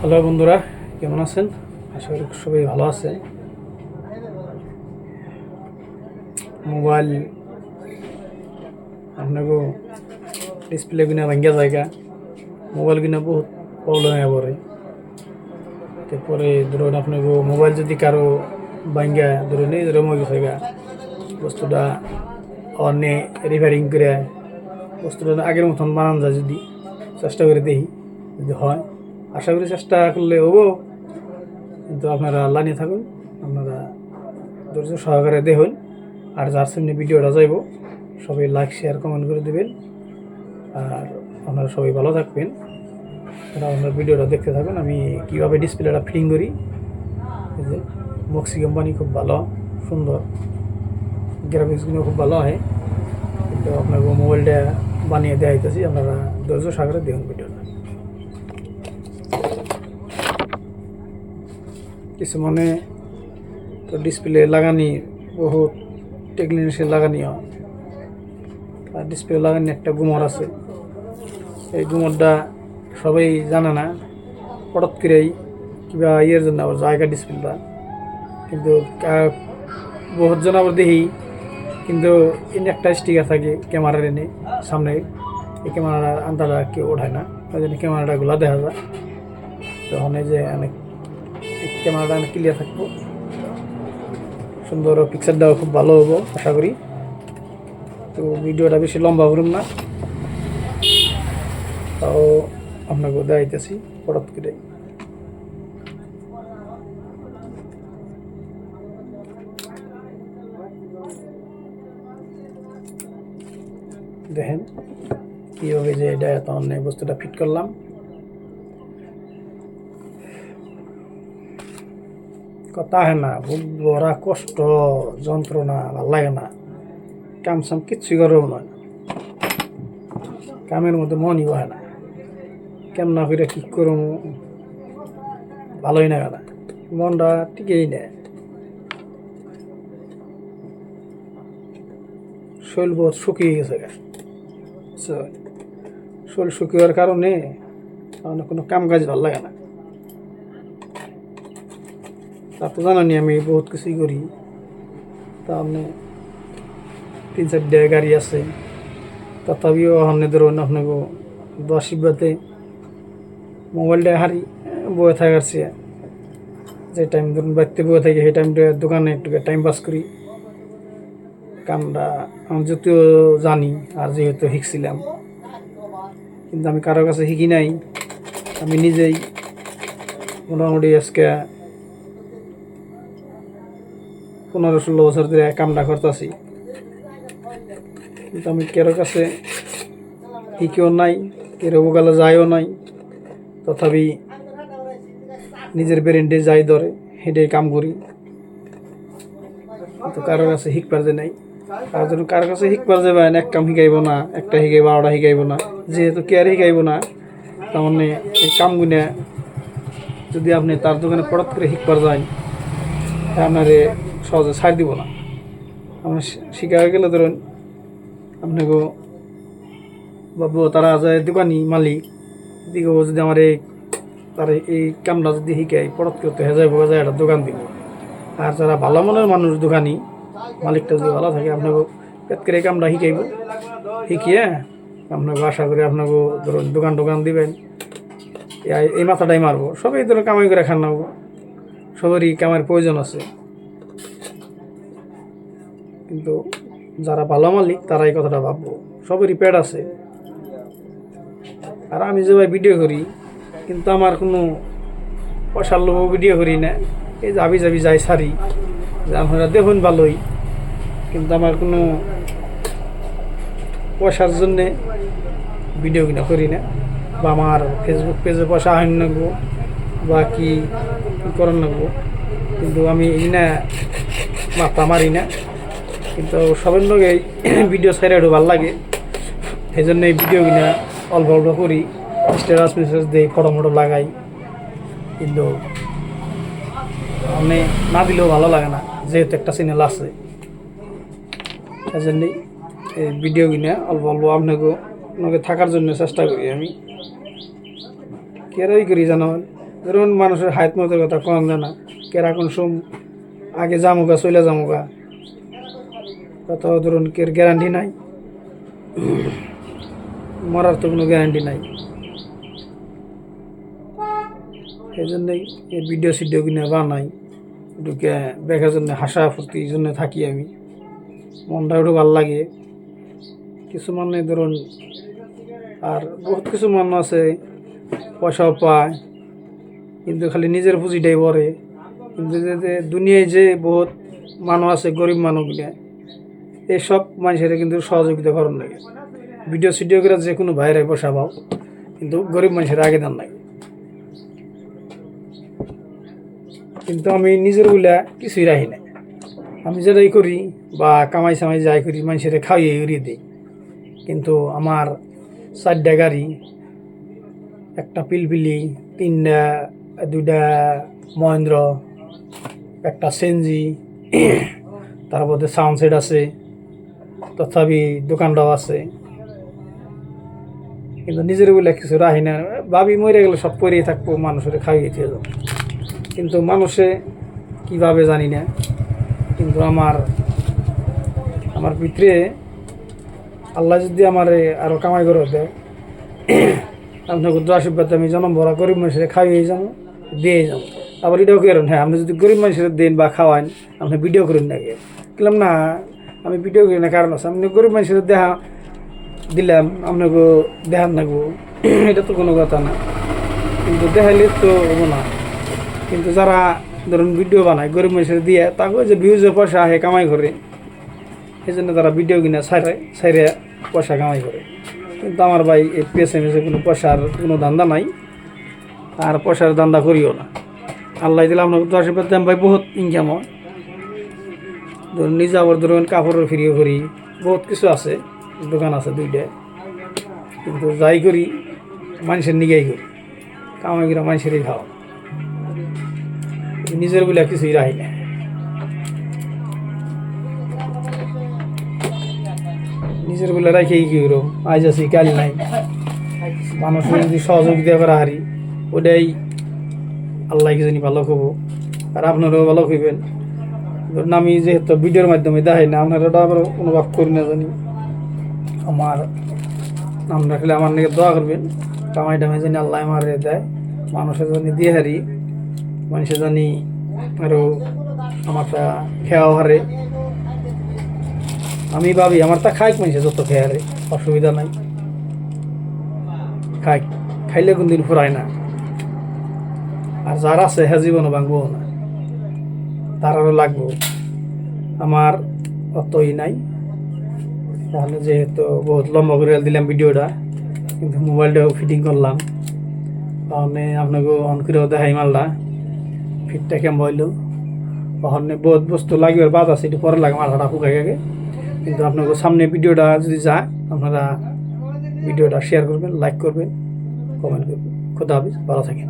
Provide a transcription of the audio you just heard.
Hello বন্ধুরা, কেমন আছেন? আশা করি সবাই ভালো আছেন। মোবাইল আপনাকে ডিসপ্লে কিনা ভাঙ্গা জায়গা, মোবাইল কিনা বহুত প্রবলেম হয়ে পড়ে। তারপরে ধরুন আপনাকে মোবাইল যদি কারো ভাঙ্গা ধরুন এই রকম গেছে গা, বস্তুটা অনে রিপেয়ারিং করে বস্তুটা আগের মতন বানানো যায়, যদি চেষ্টা করে দেখি যদি হয়। আশা করি চেষ্টা করলে হবো, কিন্তু আপনারা আল্লাহ নিয়ে থাকুন, আপনারা ধৈর্য সহকারে দেখুন। আর যার সামনে ভিডিওটা যাইব সবাই লাইক শেয়ার কমেন্ট করে দেবেন। আর আপনারা সবাই ভালো থাকবেন, আপনার ভিডিওটা দেখতে থাকুন। আমি কীভাবে ডিসপ্লেটা ফিটিং করি। এই যে মক্সি কোম্পানি খুব ভালো, সুন্দর, গ্রাফিক্সগুলো খুব ভালো হয়। কিন্তু আপনাকে মোবাইলটা বানিয়ে দেওয়া হইতেছি, আপনারা ধৈর্য সহকারে দেখুন ভিডিওটা। কিছু মানে তো ডিসপ্লে লাগানি বহুত টেকনিশিয়ান লাগানি হয়, আর ডিসপ্লে লাগানি একটা গুমর আছে। এই গুমরটা সবাই জানে না, হঠাৎ করেই কিবা ইয়ের জন্য আবার জায়গা ডিসপ্লেটা, কিন্তু বহুত জন আবার দেখি কিন্তু এনে একটা স্টিকার থাকে ক্যামেরার এনে সামনে, এই ক্যামেরার আন্দাজটা কেউ ওঠায় না, ওই জন্য ক্যামেরাটাগুলো দেখা যায়। তখন এই যে অনেক ক্যামেরাটা অনেক ক্লিয়ার থাকবো, সুন্দর, পিকচারটাও খুব ভালো হবো আশা করি। তো ভিডিওটা বেশি লম্বা করুন না, তাও আপনাকে দেখাইতেছি হঠাৎ করে। দেখেন কীভাবে যে এটা তখন এই বস্তুটা ফিট করলাম। কথা হয় না, বড় কষ্ট, যন্ত্রণা, ভাল লাগে না। কাম সাম কিচ্ছুই করব না, কামের মধ্যে মনই বহে না। কেমন করে কী করব, ভালোই না, না মনটা টিকেই নেয়। শরীর বহুত শুকিয়ে গেছে, শরীর শুকিয়ে কারণে কোনো কাম কাজ ভালো লাগে না। তা তো জানানি আমি বহুত কিছুই করি, তা আপনি 3-4টা গাড়ি আছে, তথাপিও আপনি ধরুন আপনাকে 10 মোবাইলটা হারি বয়ে থাকার চেয়ে যে টাইম ধরুন বাড়িতে বয়ে থাকি, সেই টাইমটা দোকানে একটু টাইম পাস করি। কামটা আমি যদিও জানি, আর যেহেতু শিখছিলাম, কিন্তু আমি কারো কাছে শিখি নাই। আমি নিজেই মোটামুটি আজকে 15-16 বছর ধরে কামটা করতেছি, কিন্তু আমি কারো কাছে শিখেও নাই, কেউ বোকালে যাইও নাই। তথাপি নিজের ব্রেন্ডে যাই ধরে সেটাই কাম করি, কিন্তু কারোর কাছে শিখবার যে নাই। আর যখন কারোর কাছে শিখবার যাবেন, এক কাম শিখাইব না, একটা শিখাইব, 12টা শিখাইব না। যেহেতু কেয়ার শিখাইব না, তার মানে এই কামগুলো যদি আপনি তার দোকানে পড়াত করে শিখবার যান, আপনারে সহজে ছাড় দিব না। আপনার শিখা হয়ে গেলে ধরুন আপনাকে ভাববো, তারা যায় দোকানি মালিক দিকে যদি আমার এই তার এই কামটা যদি শিখাই পড়াত করতে হয়ে যাবো, যায় একটা দোকান দিব। আর যারা ভালো মনের মানুষ, দোকানি মালিকটা যদি ভালো থাকে, আপনাকে পেট করে এই কামটা শিখাইব, শিখিয়ে আপনাকে আশা করি আপনাকে ধরুন দোকান দিবেন, এই মাথাটাই মারবো। সবাই ধরুন কামাই করে খান নেবো, সবারই কামের প্রয়োজন আছে, কিন্তু যারা ভালো মালিক তারা এই কথাটা ভাববো। সবারই পেট আছে। আর আমি যেভাবে ভিডিও করি, কিন্তু আমার কোনো পয়সার লোভও ভিডিও করি না। এই যে আবি যাবি যাই সারি, যে আপনারা দেখুন ভালোই, কিন্তু আমার কোনো পয়সার জন্যে ভিডিও কিনা করি না, বা আমার ফেসবুক পেজে পয়সা আইন নেবো বা কি করার নেবো, কিন্তু আমি এই না মাথা মারি না। কিন্তু সবার লগে ভিডিও ছাড়া একটু ভালো লাগে, এই জন্য এই ভিডিও কিনা অল্প অল্প করি, স্ট্যাটাস মেসেজ দিই, ফটো লাগাই। কিন্তু আমি না দিলেও ভালো লাগে না, যেহেতু একটা চ্যানেল আছে, এই জন্যই এই ভিডিও কিনা অল্প অল্প আপনাকে থাকার জন্য চেষ্টা করি। আমি কেরই করি জানো, ধরুন মানুষের হায়াত মতের কথা কম জানা কেরা কোন সম আগে জামুকা চলে জামুকা কত ধরুন কের গ্যারান্টি নাই, মরার তো কোনো গ্যারান্টি নাই। এই জন্যই এই ভিডিও সিডিও কিনে বানাই, ঢুকে দেখার জন্য হাসা ফুর্তি এই জন্য থাকি আমি, মনটা একটু ভালো লাগে। কিছু মানে ধরুন আর বহুত কিছু মানুষ আছে পয়সাও পায় কিন্তু খালি নিজের পুঁজিটাই পড়ে। কিন্তু যে দুনিয়ায় যে বহুত মানুষ আছে গরিব মানুষগুলো এইসব মানুষের কিন্তু সহযোগিতা করার লাগে। ভিডিও সিডিও করে যে কোনো ভাইরাই পয়সা পাও কিন্তু গরিব মানুষের আগে দান লাগে। কিন্তু আমি নিজের বলে কিছুই রাখি না, আমি যেটাই করি বা কামাই সামাই যাই করি মানুষের খাইয়ে উড়িয়ে দিই। কিন্তু আমার 4টা গাড়ি, একটা পিলপিলি, 2টা মহেন্দ্র, একটা সেনজি, তারপরে সাউন্ড সেট আছে, তথাপি দোকানটাও আছে। কিন্তু নিজের বলে কিছু রাখি না, ভাবি মরে গেলে সব করেই থাকবো, মানুষের খাইয়ে দিয়ে যাবো। কিন্তু মানুষে কীভাবে জানি না, কিন্তু আমার ভিতরে আল্লাহ যদি আমার আরও কামাই করে দেয়, আপনাকে আশীর্বাদ আমি জন্ম ভরা গরিব মানুষের খাইয়ে যাবো, দিয়ে যাবো। আবার এটাও করেন, হ্যাঁ আপনি যদি গরিব মানুষের দেন বা খাওয়ান আপনি ভিডিও করেন না, বললাম না আমি ভিডিও করি না, কারণ আছে আপনি গরিব মানুষের দেখা দিলাম আপনাকে দেখান লাগবো, এটা তো কোনো কথা না। কিন্তু দেখাইলে তো হবো না। কিন্তু যারা ধরুন ভিডিও বানায় গরিব মানুষের দিয়ে তাকে যে ভিউজের পয়সা আহে কামাই করে, এই জন্য তারা ভিডিও কিনা সাইরে পয়সা কামাই করে। কিন্তু আমার ভাই এই পেছনে কোনো পয়সার কোনো ধান্দা নাই, আর পয়সার ধান্দা করিও না। আল্লাহ দিলে আপনাকে তো আশীর্বাদ দেন ভাই, বহুত ইনকাম হয়। ধরুন নিজে আবার ধরুন কাপড়ের ফ্রিও করি, বহুত কিছু আছে, দোকান আছে 2টা। কিন্তু যাই করি মানুষের নিগেই করি, কামাই করে মানুষেরই খাওয়া, নিজের বলে কিছুই রাখি না। নিজের বলে রাখেই কি করো, আজ আছি কাল নাই। মানুষের যদি সহযোগিতা করা হারি ওটাই আল্লাহ কি জানি ভালো খাবো, আর আপনারাও ভালো খাইবেন। ধরুন আমি যেহেতু ভিডিওর মাধ্যমে দেখাই না, আপনারা ওটা আবার অনুভব করি না জানি। আমার নাম রাখলে আমার নাকি দোয়া করবেন, কামাই টামাই জানি আল্লাহ আমার দেয়, মানুষের জানি দিয়ে হারি, মানুষের জানি আরও আমারটা খেয়াও হারে। আমি ভাবি আমার তা খাইক মানুষে যত খেয়ে হারে, অসুবিধা নাই, খাইলে কোনদিন ফুরায় না। আর যার আছে হ্যাঁ জীবনও ভাঙবো না, তার আরও লাগবো, আমার অতই নাই। তাহলে যেহেতু বহুত লম্বা করে দিলাম ভিডিওটা, কিন্তু মোবাইলটাও ফিটিং করলাম, তাহলে আপনাকে অন করেও দেখাই মালটা ফিটটা কেমন হইলো। ওখানে বহুত বস্তু লাগবে, বাদ আছে একটু পরে লাগে, মাথাটা ফুকাই গেছে। কিন্তু আপনাকে সামনে ভিডিওটা যদি যায় আপনারা ভিডিওটা শেয়ার করবেন, লাইক করবেন, কমেন্ট করবেন। খুদা হাফেজ, ভালো থাকেন।